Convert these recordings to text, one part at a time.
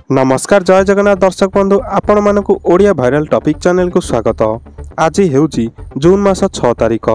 नमस्कार जय जगन्नाथ दर्शक बंधु आपण मानक ओडिया भाइराल टॉपिक चैनल को स्वागत। आज हेउची जून मास 6 तारिख।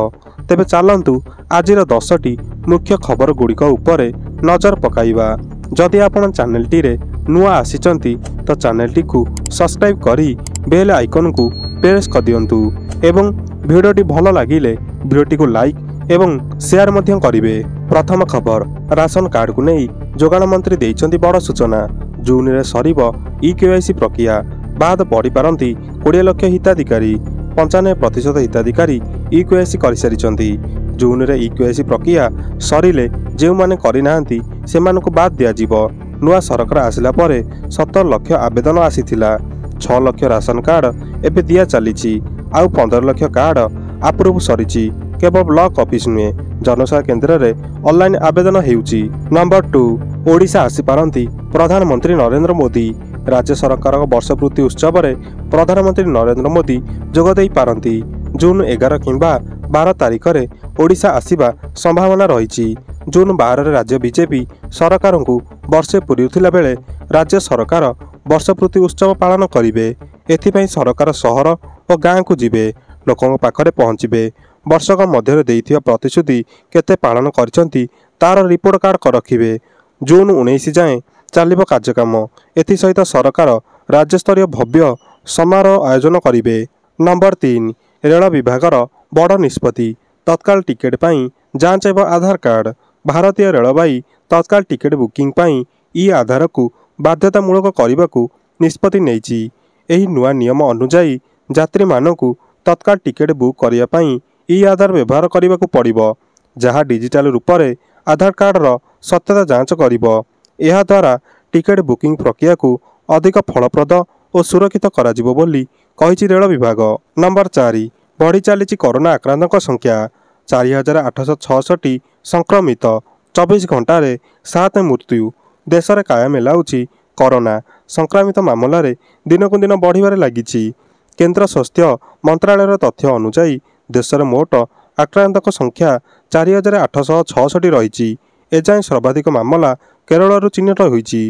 तेबे चलंतु आजिर 10टी मुख्य खबर गुड़िक उपरे नजर पकाइबा। जदि आपण चैनल टी रे नुआ आसीचंती तो चैनल टी को सब्सक्राइब करी बेल आइकन को प्रेस कर दियंतु एवं वीडियोटी भल लागिले वीडियोटी को लाइक एवं शेयर मध्य करिवे। प्रथम खबर राशन कार्ड को नहीं जोगाण मंत्री देइचंती बड़ सूचना। जून रे सरीब ई-केवाईसी प्रक्रिया बाद बढ़ी पारंती 20 लाख हिताधिकारी। 95% हिताधिकारी ई-केवाईसी कर सारिचंती। जून रे ई-केवाईसी प्रक्रिया सरिले जे माने करि नाहंती सेमानकु बाद दिया जीवो। नुआ सरकार आसिला परे 17 लाख आवेदन आसीथिला। 6 लाख राशन कार्ड एबे दिया चलीची। आउ 15 लाख कार्ड अप्रूव सरिची। केवल ब्लॉक ऑफिस नुहे जनसेवा केन्द्र रे ऑनलाइन आवेदन हेउची। नंबर 2 ओडिशा आसी पारंती प्रधानमंत्री नरेंद्र मोदी। राज्य सरकार वर्षपूर्ति उत्सव रे प्रधानमंत्री नरेंद्र मोदी जोग देई पारंती। जून 11 किंबा 12 तारिख रे ओडिशा आसीबा संभावना रहिची। जून 12 रे राज्य बीजेपी सरकार को वर्षे पूरीउथिला बेले राज्य सरकार वर्षपूर्ति उत्सव पालन करिवे। एथिपई सरकार शहर और गाँव को जिबे, लोकों पाखरे पहुँचबे। वर्षक मध्य देइथिबा प्रतिश्रुति केते पालन करछंती तार रिपोर्ट कार्ड कर रखिबे। जून 19 जाए चलिबो कार्यक्रम। एथि सहित सरकार राज्य स्तरीय भव्य समारोह आयोजन करिवे। नंबर 3 रेल विभागर बड़ निष्पत्ति तत्काल टिकेट पाई जांच एवं आधार कार्ड। भारतीय रेलवाई तत्काल टिकेट बुकिंग पाई ई आधार को बाध्यतामूलक करने को निष्पत्ति नेइची। एही नुआ नियम अनुसार यात्री मानकु तत्काल टिकेट बुक करने पाई ई आधार व्यवहार करने को पड़िबो, जहाँ डिजिटल रूप से आधार कार्ड रो सत्यता जांच करिबो। एहा द्वारा टिकेट बुकिंग प्रक्रिया को अधिक फलप्रद और सुरक्षित कराजिबो बोली कहिछि रेल विभाग। नंबर 4 बढ़ी चलीची कोरोना आक्रांतक संख्या। 4866 संक्रमित, 24 घंटा रे 7 मृत्यु। देश में कायम हेलाउछि कोरोना संक्रमित मामला रे दिन को दिन बढ़िबारे लागिछि। केंद्र स्वास्थ्य मंत्रालय तथ्य अनुसार देश में मोट आक्रांतक संख्या 4866 रही। एजाएं सर्वाधिक मामला केरल चिन्हित होईची।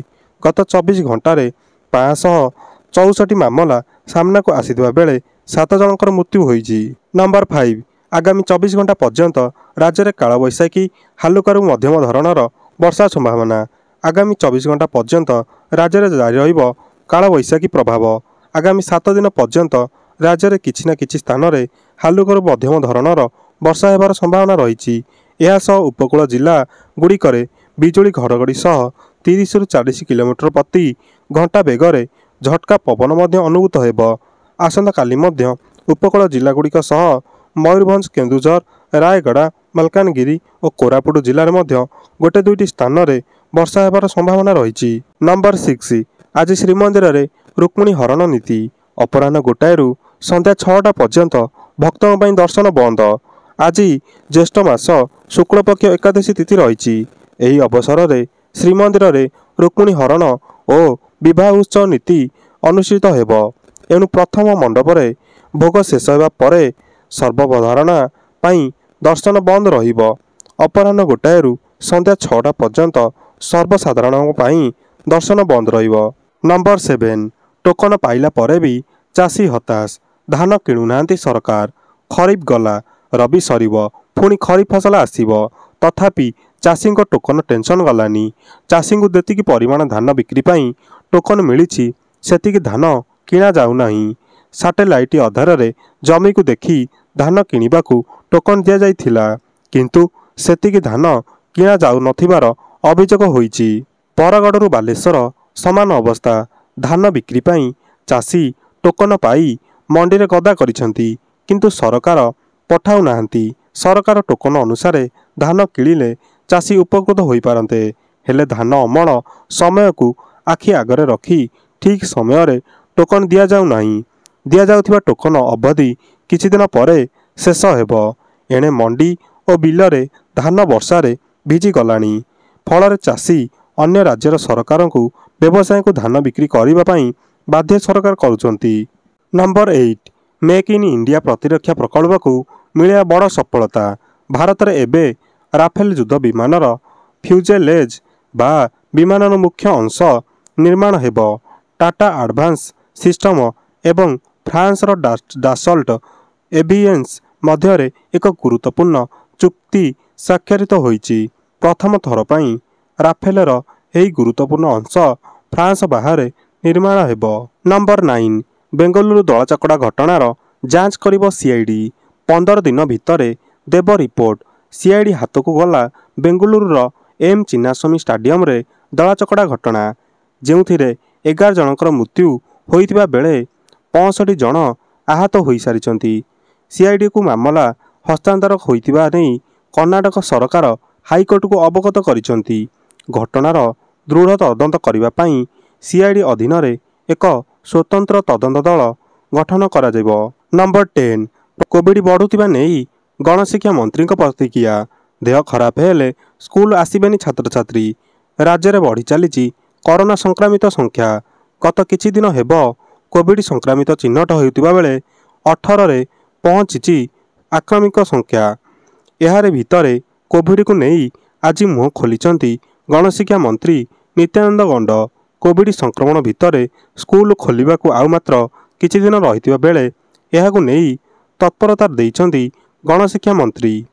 गत 24 घंटा रे 564 मामला सामना को आसीथिबा बेले 7 जनकर मृत्यु होईची। नंबर 5 आगामी 24 घंटा पर्यंत राज्य में कालबैशाखी हालुकारू मध्यम धरणर वर्षा संभावना। आगामी 24 घंटा पर्यंत राज्य में जारी रहिबो कालबैशाखी प्रभाव। आगामी 7 दिन पर्यंत राज्य में किछि ना किछि स्थान रे हालुकारू मध्यम धरणर वर्षा हेबार संभावना रही। यह उपकूल जिला गुड़िकरे बिजुली घड़घड़ी सह 30 ରୁ 40 किलोमीटर प्रति घंटा बेगरे झटका पवन मध्य अनुभूत हेबो। आसंता काली मध्य उपकूल जिला गुड़िक सह मयूरभंज, केन्दुझर, रायगड़ा, मालकानगिरी और कोरापुट जिले में गोटे दुईटी स्थान रे वर्षा हेबार संभावना रही। नंबर 6 आज श्रीमंदिर रे रुक्मिणी हरण नीति। अपराह्न 1 ରୁ संध्या 6टा पर्यंत भक्तों ପାଇଁ दर्शन बंद। आज ज्येष्ठ मास शुक्लपक्ष एकादशी तिथि रही। यही अवसर में श्रीमंदिर रे रुक्मिणी हरण और विवाह उत्सव नीति अनुष्ठित हेबो। एणु प्रथम मंडप रे भोग शेष होगा परे सर्वधारणा पाई दर्शन बंद रहिबो। अपराह्न 1 ରୁ संध्या 6टा पर्यंत सर्वसाधारण पाई दर्शन बंद रहिबो। नंबर 7 टोकन पाइला परे भी चाषी हताश। धान किणुनाहांती सरकार। खरीफ गला, रबी सरीब, पुणी खरीफ फसल आसीबो, तथापि चाषी टोकन टेंशन गलानी। चाषी को जेतिकी परिमाण धान बिक्री पाई टोकन मिली सेतिकी धान किणा जाऊ नाही। सैटेलाइट आधार रे जमी को देखी धान किणिबाकू टोकन दिया जाइथिला, किंतु सेतिकी धान किणा जाऊ नथिबार अभियोग होईची। बरगड़रू बालेश्वर समान अवस्था। धान बिक्री पाई चाषी टोकन पाई मंडी रे गदा करिसंती, किंतु सरकार पठाऊ नाहंती। सरकार टोकन अनुसार धान किणिले चाषी उपकृत होई पारंते, हेले धान अमल समय को आखि आगरे रखी ठीक समय रे टोकन दिया जाऊ नाही। दिया जाउथिबा टोकन अवधि किछि दिन परे शेष हेबो। एणे मंडी और बिल रे धान वर्षा रे भिजी गलानी। फल चाषी अन्य राज्यर सरकार को व्यवसाय को धान बिक्री करबा पई बाध्य सरकार करुचंती। नंबर 8 मेक इन इंडिया प्रतिरक्षा प्रकल्प को मिले बड़ सफलता। भारत में एबे राफेल युद्ध विमानर फ्यूजेलेज बा विमानर मुख्य अंश निर्माण हेबो। टाटा एडवांस सिस्टम एवं फ्रांसर डासल्ट एवियन्स मध्य एक गुरुत्वपूर्ण चुक्ति स्वाक्षरित होईची। प्रथम थर पई राफेलर यही गुरुत्वपूर्ण अंश फ्रांस बाहर निर्माण हेब। नंबर 9 बेंगलुरु दलाचकड़ा घटनार जांच करिब सीआईडी 15 दिन भितर देव रिपोर्ट। सीआईडी हाथ को गला बेंगलुरुर एम चिन्नास्वामी स्टाडियम रे दलाचकड़ा घटना जेउथिरे 11 जनकर मृत्यु होइतिबा बेले 65 जन आहत होई सारिचंती। सीआईडी को मामला हस्तांतर होइतिबा नै कर्णाटक सरकार हाईकोर्ट को अवगत करिसंती। घटनार दृढ़ तदंत करिबा पई सीआईडी अधीन रे एक स्वतंत्र तदंत दल गठन करा जाइबो। नंबर 10 कोविड बढ़ुतिबा नेई गणशिक्षा मंत्री प्रतिक्रिया। देह खराब हेले स्कूल आसीबेनी छात्र छात्री। राज्य में बढ़ी चली कोरोना संक्रमित संख्या। गत किछि दिन हेब कोविड संक्रमित चिन्हट होइतिबा बेले 18 रे पहुंची आक्रमिक संख्या। यार भितरे कोविड को नहीं आज मुह खोलिचंती गणशिक्षा मंत्री नित्यानंद गंड। कोविड संक्रमण भितरे स्कूल खोलिबाकू आउ मात्र किछि दिन रहितिबा बेले एहाकू नहीं तत्परता देइचंती गणशिक्षा मंत्री।